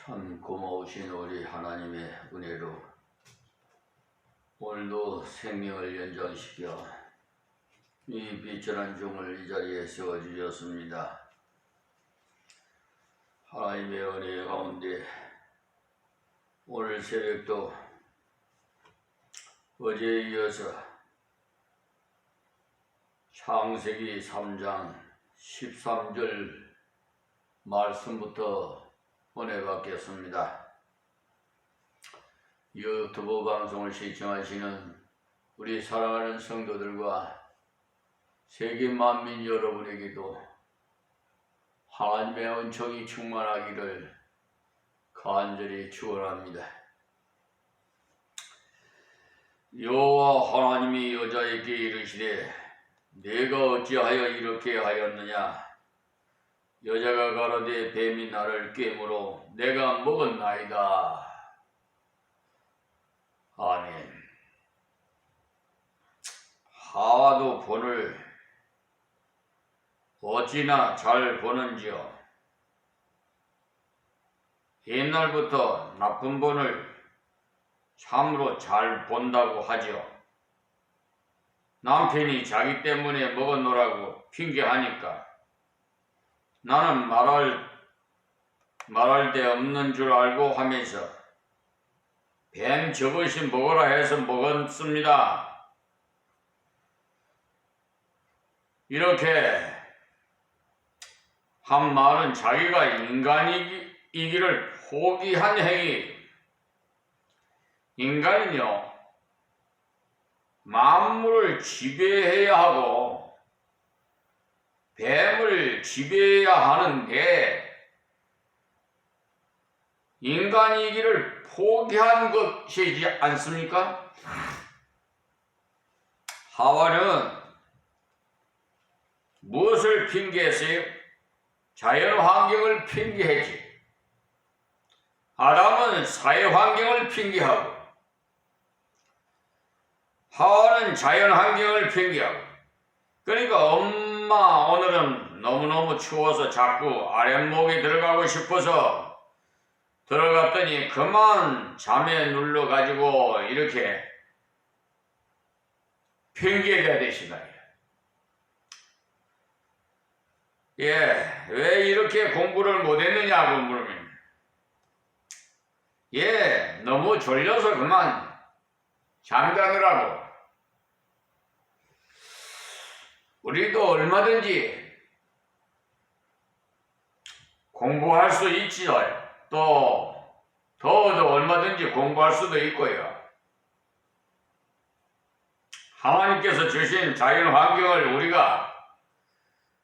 참 고마우신 우리 하나님의 은혜로 오늘도 생명을 연장시켜 이 비천한 종을 이 자리에 세워주셨습니다. 하나님의 은혜 가운데 오늘 새벽도 어제에 이어서 창세기 3장 13절 말씀부터 은혜 받겠습니다. 유튜브 방송을 시청하시는 우리 사랑하는 성도들과 세계 만민 여러분에게도 하나님의 은총이 충만하기를 간절히 축원합니다. 여호와 하나님이 여자에게 이르시되 내가 어찌하여 이렇게 하였느냐? 여자가 가로되 뱀이 나를 꿰므로 내가 먹었나이다. 아멘. 하와도 본을 어찌나 잘 보는지요. 옛날부터 나쁜 본을 참으로 잘 본다고 하죠. 남편이 자기 때문에 먹었노라고 핑계하니까 나는 말할 데 없는 줄 알고 하면서 뱀 저것이 먹으라 해서 먹었습니다. 이렇게 한 말은 자기가 인간이기를 포기한 행위. 인간은요, 만물을 지배해야 하고 뱀을 지배해야 하는데 인간이기를 포기한 것이지 않습니까? 하와는 무엇을 핑계했어요? 자연 환경을 핑계했지. 아담은 사회 환경을 핑계하고 하와는 자연 환경을 핑계하고. 그러니까 엄마 오늘은 너무너무 추워서 자꾸 아랫목에 들어가고 싶어서 들어갔더니 그만 잠에 눌러가지고 이렇게 핑계가 되시다. 왜 이렇게 공부를 못했느냐고 물으면 너무 졸려서 그만 잠자느라고. 우리도 얼마든지 공부할 수 있지요. 또 더워도 얼마든지 공부할 수도 있고요. 하나님께서 주신 자연 환경을 우리가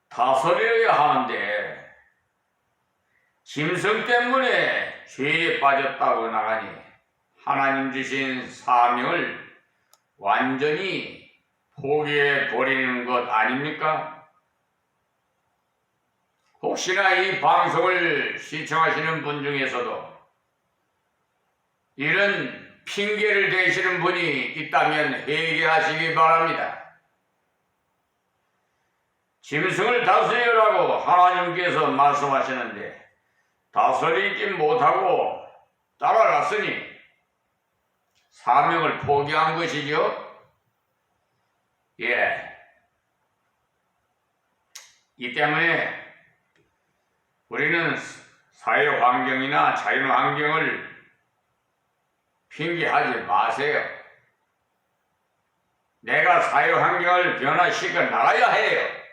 다스려야 하는데 짐승 때문에 죄에 빠졌다고 나가니 하나님 주신 사명을 완전히 포기해 버리는 것 아닙니까? 혹시나 이 방송을 시청하시는 분 중에서도 이런 핑계를 대시는 분이 있다면 회개하시기 바랍니다. 짐승을 다스리라고 하나님께서 말씀하시는데 다스리지 못하고 따라갔으니 사명을 포기한 것이죠. 이 때문에 우리는 사회 환경이나 자연 환경을 핑계하지 마세요. 내가 사회 환경을 변화시켜 나가야 해요.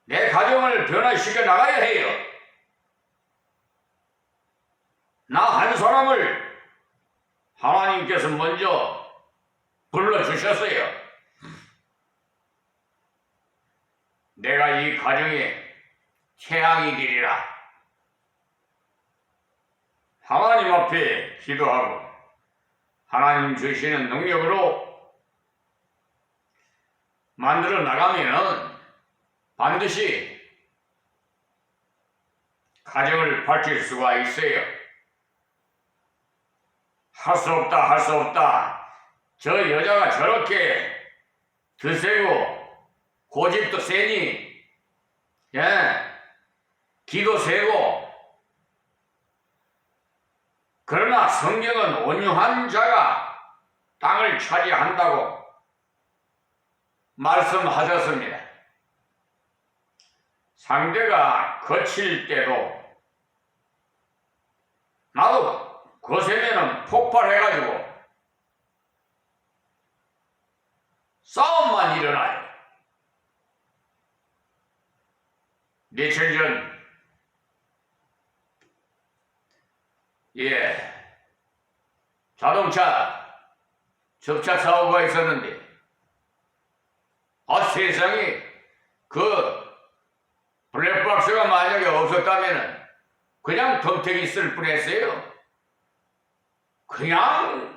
내 가정을 변화시켜 나가야 해요. 나 한 사람을 하나님께서 먼저 불러주셨어요. 내가 이 가정에 태양이 되리라. 하나님 앞에 기도하고 하나님 주시는 능력으로 만들어 나가면은 반드시 가정을 밝힐 수가 있어요. 할 수 없다, 할 수 없다. 저 여자가 저렇게 드세고 고집도 세니 기도 세고 그러나 성경은 온유한 자가 땅을 차지한다고 말씀하셨습니다. 상대가 거칠 때도 나도 거세면은 폭발해가지고 싸움만 일어나요. 며칠 전 자동차 접차 사고가 있었는데 세상에 그 블랙박스가 만약에 없었다면은 그냥 덤태기 쓸 뻔했어요. 그냥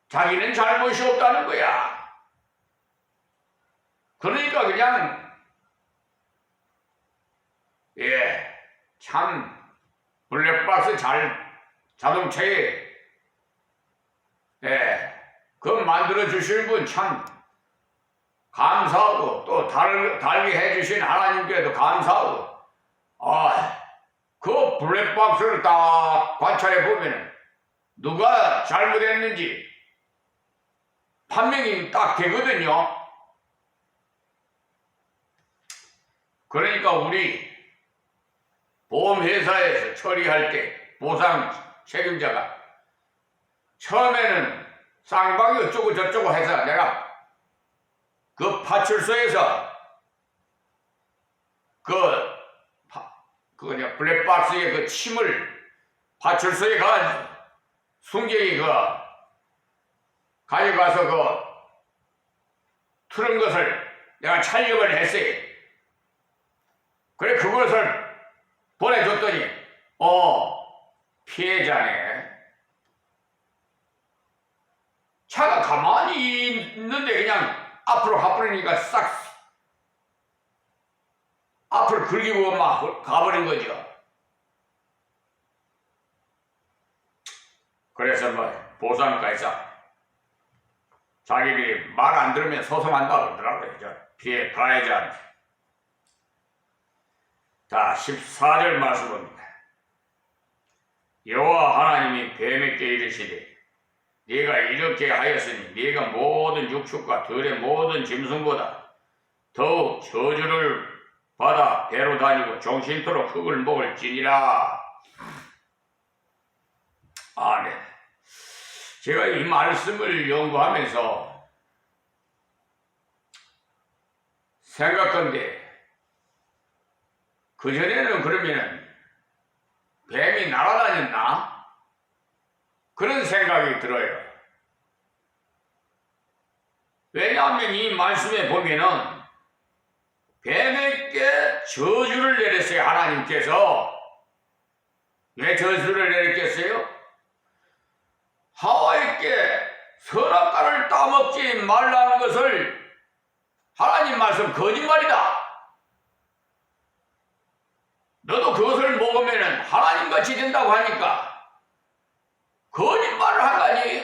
자기는 잘못이 없다는 거야. 그러니까 그냥 참 블랙박스 자동차에 그 만들어 주실 분 참 감사하고 또 달게 해주신 하나님께도 감사하고 그 블랙박스를 딱 관찰해 보면은 누가 잘못했는지 판명이 딱 되거든요. 그러니까 우리 보험회사에서 처리할 때 보상 책임자가 처음에는 쌍방이 어쩌고 저쩌고 해서 내가 그 파출소에서 블랙박스에 그 침을 파출소에 가가지고 순경이 가져가서 틀은 것을 내가 촬영을 했어요. 그래 그것을 보내줬더니 피해자네. 차가 가만히 있는데 그냥 앞으로 가버리니까 싹 앞을 긁히고 막 가버린 거죠. 그래서 보상가에서 자기들이 말 안 들으면 소송한다 그러더라고요. 피해 가해자한테. 자, 14절 말씀입니다. 여호와 하나님이 뱀에게 이르시되 네가 이렇게 하였으니 네가 모든 육축과 들의 모든 짐승보다 더욱 저주를 받아 배로 다니고 종신토록 흙을 먹을지니라. 아멘. 제가 이 말씀을 연구하면서 생각한데 그전에는 그러면은 뱀이 날아다녔나? 그런 생각이 들어요. 왜냐하면 이 말씀에 보면은 뱀에게 저주를 내렸어요. 하나님께서. 왜 저주를 내렸겠어요? 하와에게 선악과를 따먹지 말라는 것을 하나님 말씀 거짓말이다. 너도 그것을 먹으면 하나님같이 된다고 하니까 거짓말을 한 거 아니에요?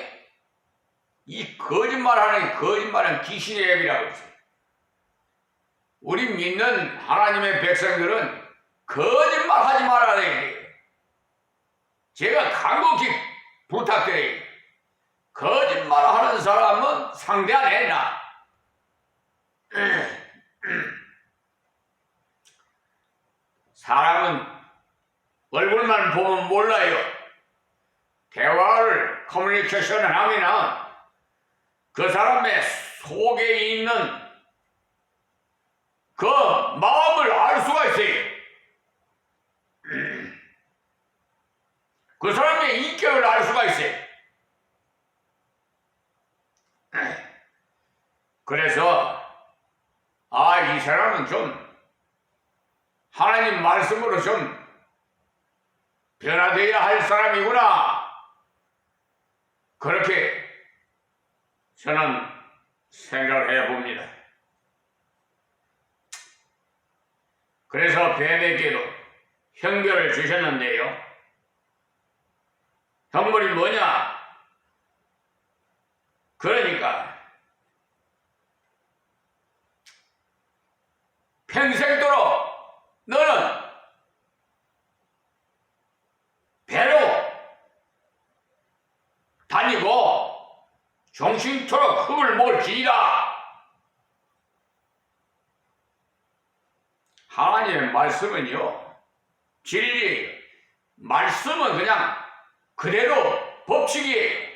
이 거짓말은 귀신의 앱이라고 했어요. 우리 믿는 하나님의 백성들은 거짓말 하지 말아야 돼요. 제가 간곡히 부탁드려요. 거짓말 하는 사람은 상대 안 해나. 사람은 얼굴만 보면 몰라요. 대화를 커뮤니케이션을 하면 그 사람의 속에 있는 그 마음을 알 수가 있어요. 그 사람의 인격을 알 수가 있어요. 그래서 이 사람은 좀 하나님 말씀으로 좀 변화되어야 할 사람이구나. 그렇게 저는 생각을 해봅니다. 그래서 뱀에게도 형벌을 주셨는데요. 형벌이 뭐냐? 그러니까 평생도록 너는 배로 정신토록 흙을 먹을지니라. 하나님의 말씀은요, 진리예요. 말씀은 그냥 그대로 법칙이에요.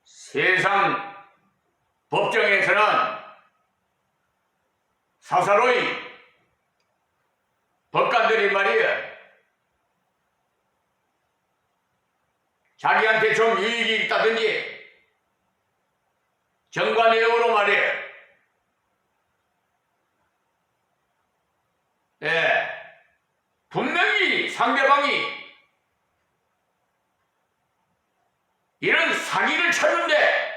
세상 법정에서는 사사로이 법관들이 말이에요, 자기한테 좀 유익이 있다든지 정관예우로 말이에요, 분명히 상대방이 이런 사기를 쳤는데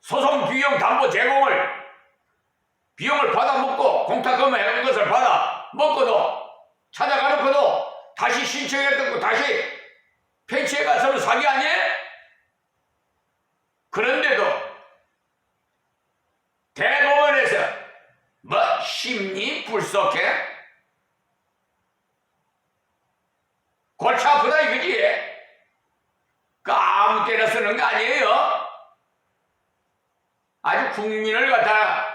소송 비용 담보 제공을 비용을 받아먹고 공탁금을 해온 것을 받아 먹고도 찾아가놓고도 다시 신청해갖고 다시 폐치해가서는 사기 아니에요? 그런데도 대법원에서 뭐 심리 불속해? 골치 아프다 이거지? 그 아무 때나 쓰는 거 아니에요? 아주 국민을 갖다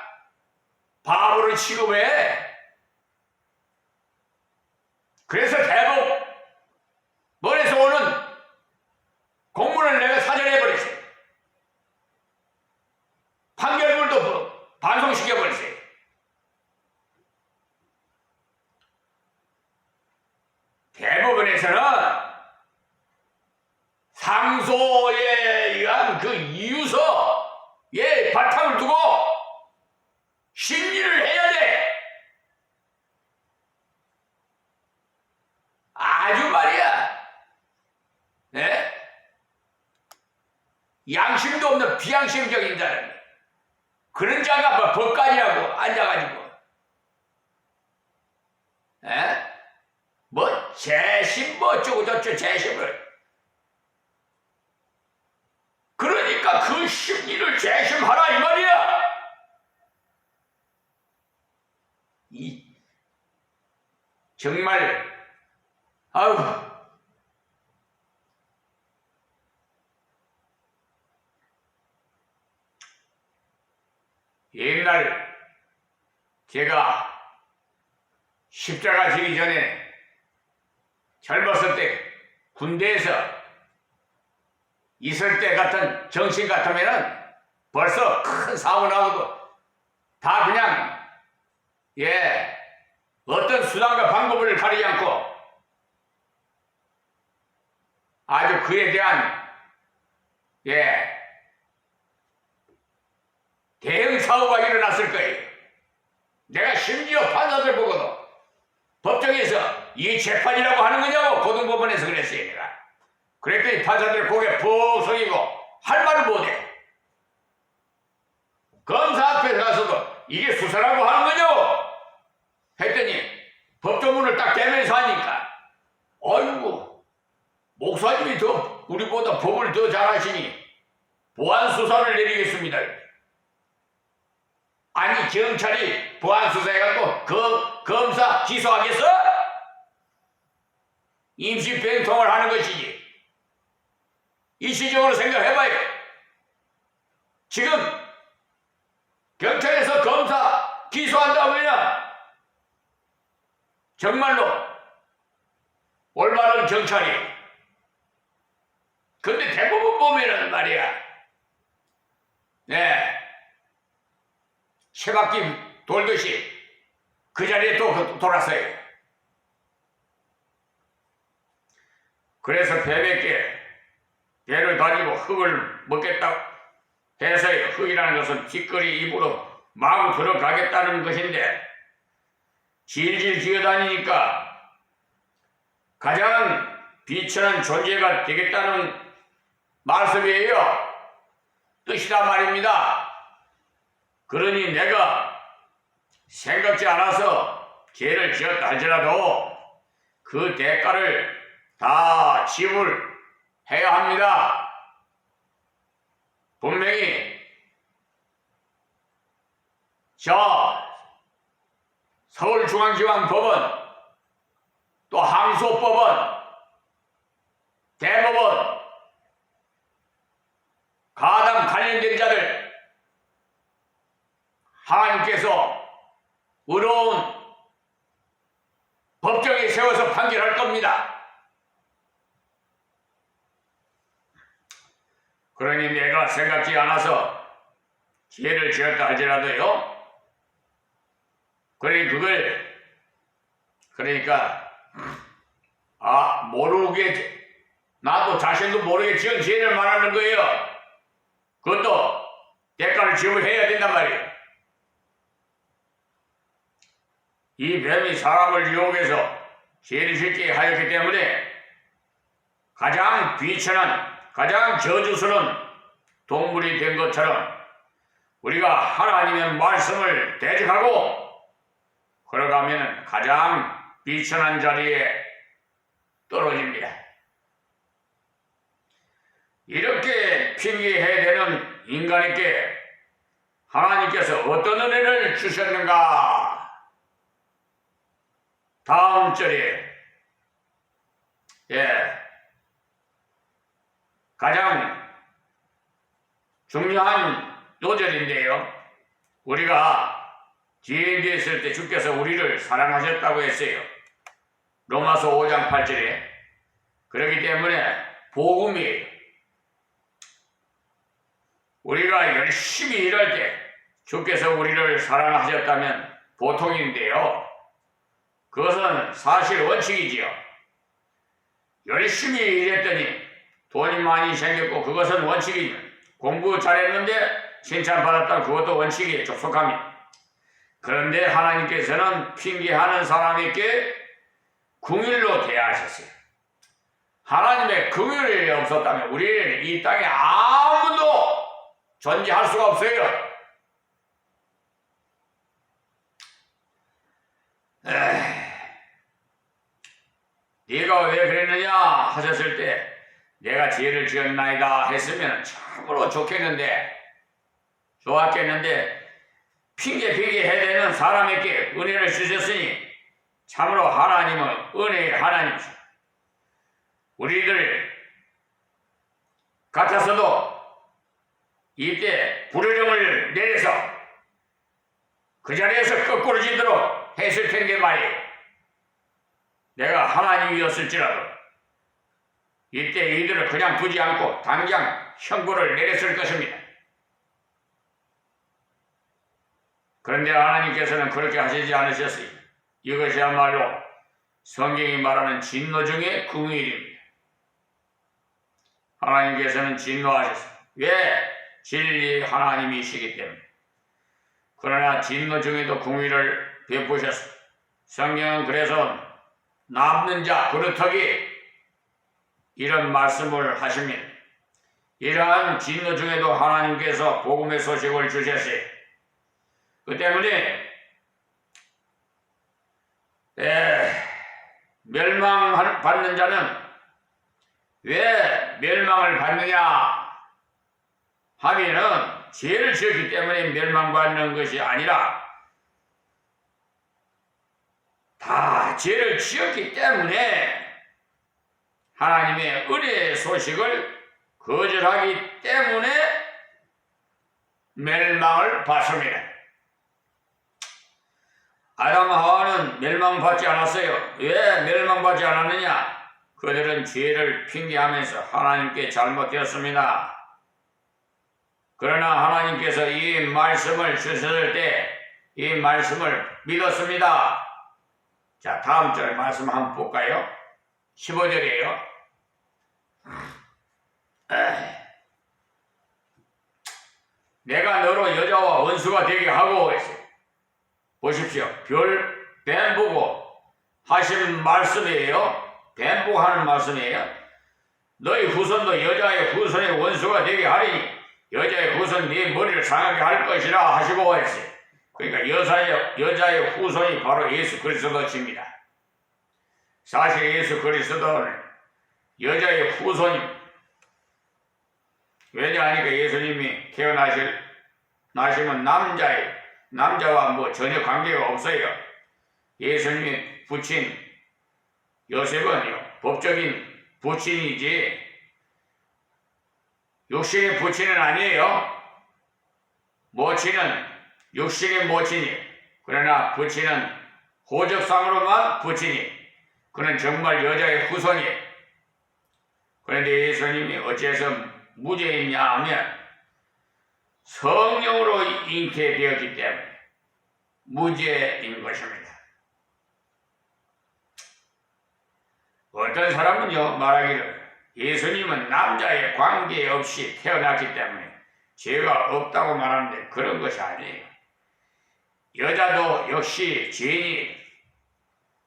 바보로 취급해. 그래서 대법원에서 오는 공문을 내가 사절해버렸어요. 판결문도 반송시켜버렸어요. 대법원에서는 상소에 의한 그 이유서에 바탕을 두고 심리를 해야 돼. 아주 말이야, 네? 양심도 없는 비양심적인 사람이 그런 자가 뭐 법관이라고 앉아가지고 뭐 재심 뭐 어쩌고 저쩌고 재심을, 그러니까 그 심리를 재심하라 이 말이야. 정말 아우, 옛날 제가 십자가 지기 전에 젊었을 때 군대에서 있을 때 같은 정신 같으면은 벌써 큰 사고 나고도 다 그냥 어떤 수단과 방법을 가리지 않고 아주 그에 대한 대응 사고가 일어났을 거예요. 내가 심지어 판사들 보고도 법정에서 이게 재판이라고 하는 거냐고 고등법원에서 그랬어요. 내가 그랬더니 판사들 고개 푹 숙이고 할 말을 못해. 검사 앞에 가서도 이게 수사라고 하는 거냐고 했더니 법조문을 딱 대면서 하니까 아이고, 목사님이 더 우리보다 법을 더 잘하시니 보안 수사를 내리겠습니다. 아니 경찰이 보안 수사해갖고 그 검사 기소하겠어? 임시병통을 하는 것이지. 이시적으로 생각해봐요. 지금 경찰에서 검사 기소한다면 정말로 올바른 경찰이. 근데 대부분 보면은 말이야, 쇠바퀴 돌듯이 그 자리에 또 돌았어요. 그래서 배밖에 배를 다니고 흙을 먹겠다고 해서요. 흙이라는 것은 티끌이 입으로 마구 들어가겠다는 것인데 질질 기어다니니까 가장 비천한 존재가 되겠다는 말씀이에요. 뜻이란 말입니다. 그러니 내가 생각지 않아서 죄를 지었다 할지라도 그 대가를 다 지불해야 합니다. 분명히 서울중앙지방법원 또 항소법원 대법원 가담 관련된 자들 하나님께서 의로운 법정에 세워서 판결할 겁니다. 그러니 내가 생각지 않아서 죄를 지었다 할지라도요. 그러니까 모르게 나도 자신도 모르게 지은 죄를 말하는 거예요. 그것도 대가를 지불해야 된단 말이에요. 이 뱀이 사람을 유혹해서 죄를 짓게 하였기 때문에 가장 비천한 가장 저주스러운 동물이 된 것처럼 우리가 하나님의 말씀을 대적하고 걸어가면 가장 비천한 자리에 떨어집니다. 이렇게 핑계해야 되는 인간에게 하나님께서 어떤 은혜를 주셨는가? 다음 절에 가장 중요한 요절인데요. 우리가 죄인 되었을 때 주께서 우리를 사랑하셨다고 했어요. 로마서 5장 8절에. 그렇기 때문에 복음이에요. 우리가 열심히 일할 때 주께서 우리를 사랑하셨다면 보통인데요. 그것은 사실 원칙이지요. 열심히 일했더니 돈이 많이 생겼고 그것은 원칙이죠. 공부 잘했는데 칭찬받았다면 그것도 원칙이에요. 족속합니다. 그런데 하나님께서는 핑계하는 사람에게 긍휼로 대하셨어요. 하나님의 긍휼이 없었다면 우리는 이 땅에 아무도 존재할 수가 없어요. 네가 왜 그랬느냐 하셨을 때 내가 죄를 지었나이다 했으면 참으로 좋겠는데 핑계 해대는 사람에게 은혜를 주셨으니 참으로 하나님은 은혜의 하나님이시오. 우리들 같아서도 이때 불효령을 내려서 그 자리에서 거꾸로 지도록 했을 텐데 말이에요. 내가 하나님이었을지라도 이때 이들을 그냥 두지 않고 당장 형벌을 내렸을 것입니다. 그런데 하나님께서는 그렇게 하시지 않으셨어요. 이것이야말로 성경이 말하는 진노 중에 긍휼입니다. 하나님께서는 진노하셨어요. 왜? 진리의 하나님이시기 때문에. 그러나 진노 중에도 긍휼을 베푸셨어요. 성경은 그래서 남는 자 그루터기 이런 말씀을 하십니다. 이러한 진노 중에도 하나님께서 복음의 소식을 주셨어요. 그 때문에 멸망받는 자는 왜 멸망을 받느냐 하면은 죄를 지었기 때문에 멸망받는 것이 아니라 다 죄를 지었기 때문에 하나님의 은혜의 소식을 거절하기 때문에 멸망을 받습니다. 아담 하와는 멸망받지 않았어요. 왜 멸망받지 않았느냐? 그들은 죄를 핑계하면서 하나님께 잘못되었습니다. 그러나 하나님께서 이 말씀을 주셨을 때 이 말씀을 믿었습니다. 자, 다음 절 말씀 한번 볼까요? 15절이에요. 내가 너로 여자와 원수가 되게 하고 했어요. 보십시오. 뱀 보고 하신 말씀이에요. 뱀 보고 하는 말씀이에요. 너희 후손도 여자의 후손의 원수가 되게 하리니 여자의 후손 네 머리를 상하게 할 것이라 하시고 했어요. 그러니까 여자의 후손이 바로 예수 그리스도십니다. 사실 예수 그리스도는 여자의 후손입니다. 왜냐하니까 예수님이 나시면 남자와 뭐 전혀 관계가 없어요. 예수님이 부친 요셉은요, 법적인 부친이지 육신의 부친은 아니에요. 모친은 육신의 모친이, 그러나 부친은 호적상으로만 부친이, 그는 정말 여자의 후손이. 그런데 예수님이 어째서 무죄이냐 하면 성령으로 잉태되었기 때문에 무죄인 것입니다. 어떤 사람은요 말하기를 예수님은 남자의 관계없이 태어났기 때문에 죄가 없다고 말하는데 그런 것이 아니에요. 여자도 역시 죄인이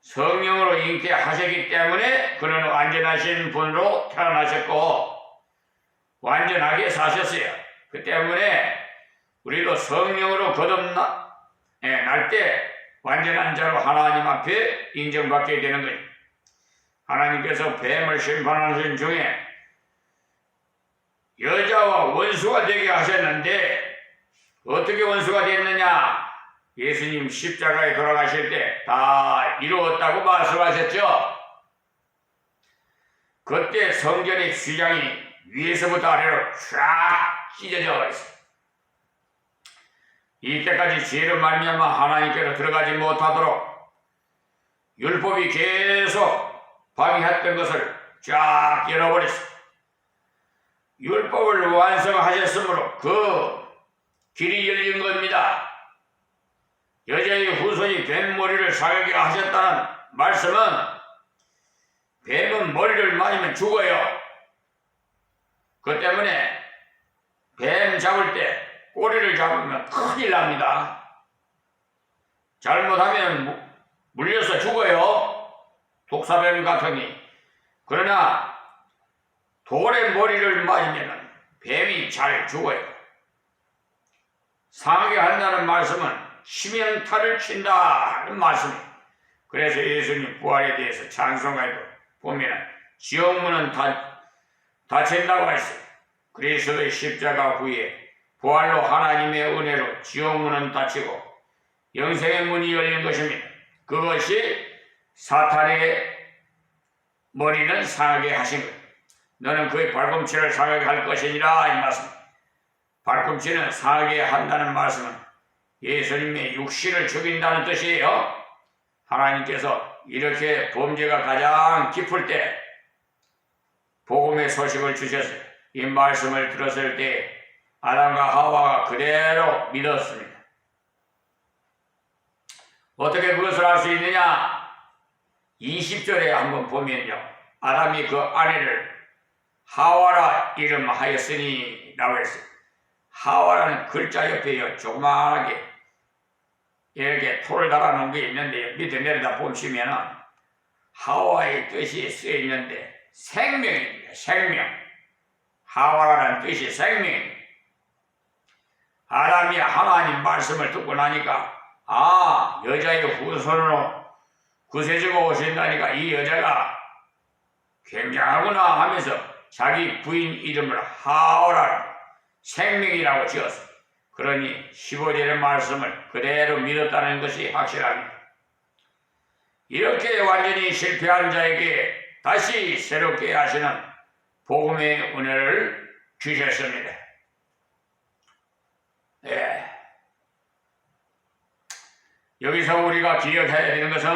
성령으로 잉태하셨기 때문에 그는 완전하신 분으로 태어나셨고 완전하게 사셨어요. 그 때문에 우리도 성령으로 거듭날 때 완전한 자로 하나님 앞에 인정받게 되는 거예요. 하나님께서 뱀을 심판하신 중에 여자와 원수가 되게 하셨는데 어떻게 원수가 됐느냐? 예수님 십자가에 돌아가실 때 다 이루었다고 말씀하셨죠. 그때 성전의 휘장이 위에서부터 아래로 쫙 찢어져 있어요. 이때까지 죄로 말미암아 하나님께로 들어가지 못하도록 율법이 계속 방해했던 것을 쫙 열어버렸어요. 율법을 완성하셨으므로 그 길이 열린 겁니다. 여자의 후손이 뱀 머리를 살게 하셨다는 말씀은 뱀은 머리를 맞으면 죽어요. 그 때문에 뱀 잡을 때 꼬리를 잡으면 큰일 납니다. 잘못하면 물려서 죽어요. 독사뱀 같으니. 그러나 돌의 머리를 맞으면 뱀이 잘 죽어요. 상하게 한다는 말씀은 치명타를 친다는 말씀이에요. 그래서 예수님 부활에 대해서 찬송가에도 보면 지옥문은 닫힌다고 했어요. 그리스도의 십자가 후에 부활로 하나님의 은혜로 지옥문은 닫히고 영생의 문이 열린 것입니다. 그것이 사탄의 머리는 상하게 하신 거예요. 너는 그의 발꿈치를 상하게 할 것이니라 이 말씀. 발꿈치는 상하게 한다는 말씀은 예수님의 육신을 죽인다는 뜻이에요. 하나님께서 이렇게 범죄가 가장 깊을 때 복음의 소식을 주셨어요. 이 말씀을 들었을 때 아담과 하와가 그대로 믿었습니다. 어떻게 그것을 알 수 있느냐? 20절에 한번 보면요. 아담이 그 아내를 하와라 이름하였으니 라고 했어요. 하와라는 글자 옆에요. 조그마하게 이렇게 토를 달아놓은 게 있는데 밑에 내려다 보시면은 하와의 뜻이 쓰여 있는데 생명입니다. 생명. 하와라는 뜻이 생명입니다. 아담이 하나님 말씀을 듣고 나니까 여자의 후손으로 구세주가 오신다니까 이 여자가 굉장하구나 하면서 자기 부인 이름을 하와라 생명이라고 지었습니다. 그러니 15절의 말씀을 그대로 믿었다는 것이 확실합니다. 이렇게 완전히 실패한 자에게 다시 새롭게 하시는 복음의 은혜를 주셨습니다. 여기서 우리가 기억해야 되는 것은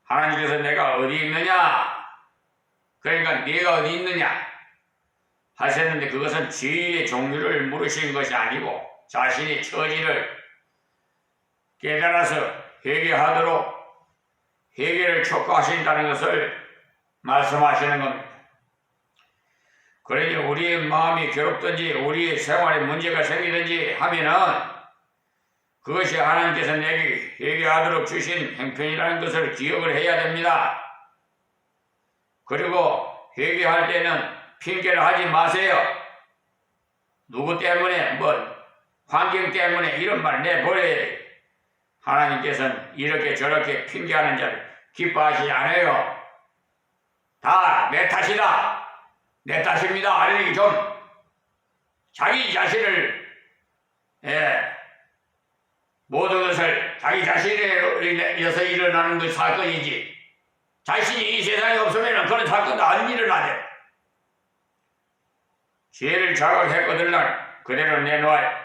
하나님께서 내가 어디 있느냐, 그러니까 네가 어디 있느냐 하셨는데 그것은 죄의 종류를 물으신 것이 아니고 자신의 처지를 깨달아서 회개하도록 회개를 촉구하신다는 것을 말씀하시는 겁니다. 그러니 우리의 마음이 괴롭든지 우리의 생활에 문제가 생기든지 하면은 그것이 하나님께서 내게 회개하도록 주신 행편이라는 것을 기억을 해야 됩니다. 그리고 회개할 때는 핑계를 하지 마세요. 누구 때문에 환경 때문에 이런 말 내버려야 돼요. 하나님께서는 이렇게 저렇게 핑계하는 자를 기뻐하시지 않아요. 다 내 탓이다. 내 탓입니다. 아니 좀 자기 자신을 모든 것을 자기 자신에 의해서 일어나는 그 사건이지 자신이 이 세상에 없으면 그런 사건도 안 일어나네. 죄를 자각했거들날 그대로 내놓아야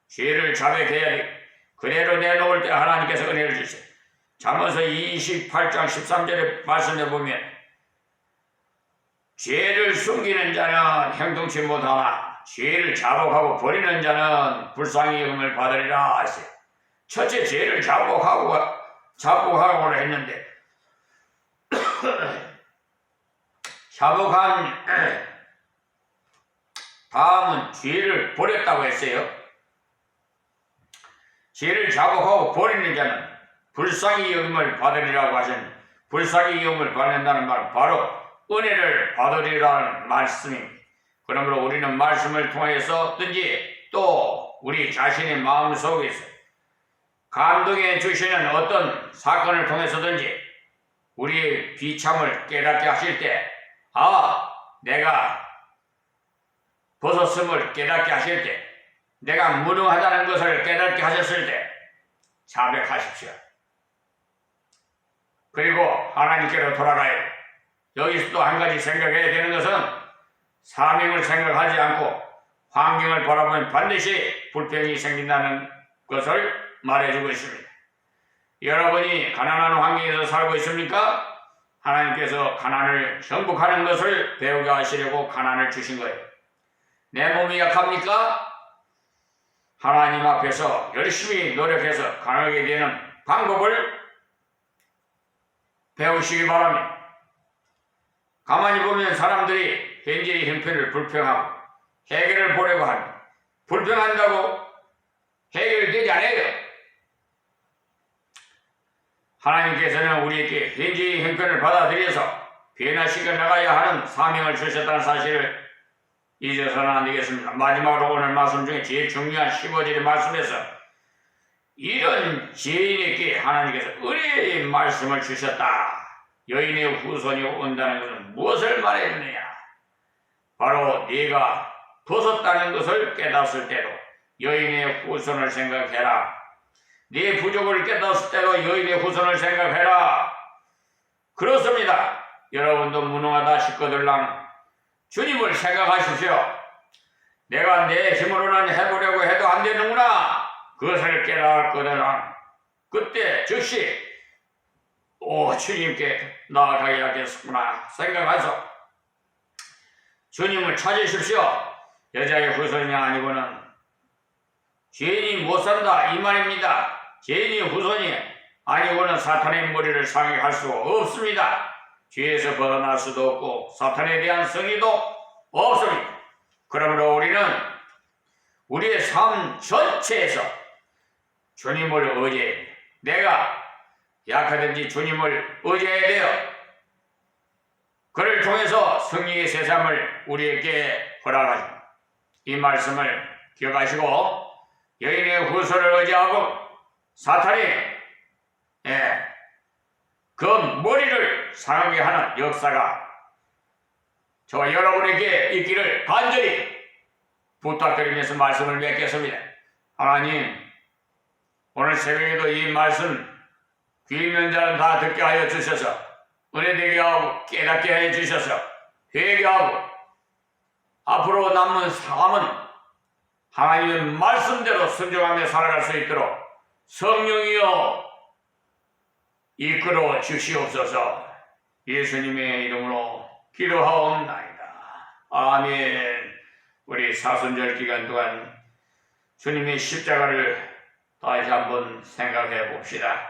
죄를 자백해야 돼. 그대로 내놓을 때 하나님께서 은혜를 주세요. 잠언서 28장 13절에 말씀해 보면 죄를 숨기는 자는 행동치 못하나 죄를 자복하고 버리는 자는 불쌍히 여김을 받으리라 하세요. 첫째 죄를 자복하고 했는데 자복한 다음은 죄를 버렸다고 했어요. 죄를 자복하고 버리는 자는 불쌍히 여김을 받으리라고 하신 불쌍히 여김을 받는다는 말은 바로 은혜를 받으리라는 말씀입니다. 그러므로 우리는 말씀을 통해서든지 또 우리 자신의 마음 속에서 감동해 주시는 어떤 사건을 통해서든지 우리의 비참을 깨닫게 하실 때 내가 벗었음을 깨닫게 하실 때 내가 무능하다는 것을 깨닫게 하셨을 때 자백하십시오. 그리고 하나님께로 돌아가요. 여기서 또 한 가지 생각해야 되는 것은 사명을 생각하지 않고 환경을 바라보면 반드시 불평이 생긴다는 것을 말해주고 있습니다. 여러분이 가난한 환경에서 살고 있습니까? 하나님께서 가난을 정복하는 것을 배우게 하시려고 가난을 주신 거예요. 내 몸이 약합니까? 하나님 앞에서 열심히 노력해서 강하게 되는 방법을 배우시기 바랍니다. 가만히 보면 사람들이 현재의 형편을 불평하고 해결을 보려고 합니다. 불평한다고 해결되지 않아요. 하나님께서는 우리에게 현재의 형편을 받아들여서 변화시켜 나가야 하는 사명을 주셨다는 사실을 잊어서는 안 되겠습니다. 마지막으로 오늘 말씀 중에 제일 중요한 15절의 말씀에서 이런 죄인에게 하나님께서 은혜의 말씀을 주셨다. 여인의 후손이 온다는 것은 무엇을 말해주느냐? 바로 네가 벗었다는 것을 깨닫을 때도 여인의 후손을 생각해라. 네 부족을 깨닫을 때도 여인의 후손을 생각해라. 그렇습니다. 여러분도 무능하다 싶거들랑 주님을 생각하십시오. 내가 내 힘으로는 해보려고 해도 안 되는구나. 그것을 깨달았거든요. 그때 즉시 주님께 나아가야겠구나 생각해서 주님을 찾으십시오. 여자의 후손이 아니고는 죄인이 못 산다 이 말입니다. 죄인이 후손이 아니고는 사탄의 머리를 상하게 할 수 없습니다. 죄에서 벗어날 수도 없고 사탄에 대한 승리도 없습니다. 그러므로 우리는 우리의 삶 전체에서 주님을 의지해 내가 약하든지 주님을 의지해야 돼요. 그를 통해서 승리의 세상을 우리에게 허락하십니다. 이 말씀을 기억하시고 여인의 후손을 의지하고 사탄이 그 머리를 상하게 하는 역사가 저와 여러분에게 있기를 간절히 부탁드리면서 말씀을 맺겠습니다. 하나님, 오늘 새벽에도 이 말씀 귀 있는 자는 다 듣게 하여 주셔서 은혜되게 하고 깨닫게 해 주셔서 회개하고 앞으로 남은 삶은 하나님의 말씀대로 순종하며 살아갈 수 있도록 성령이여 이끌어 주시옵소서. 예수님의 이름으로 기도하옵나이다. 아멘. 우리 사순절 기간 동안 주님의 십자가를 다시 한번 생각해 봅시다.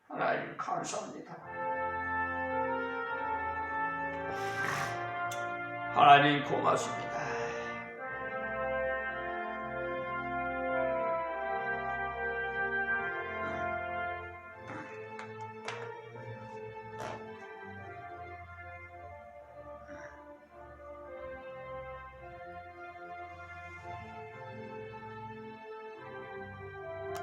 하나님 감사합니다. 하나님 고맙습니다.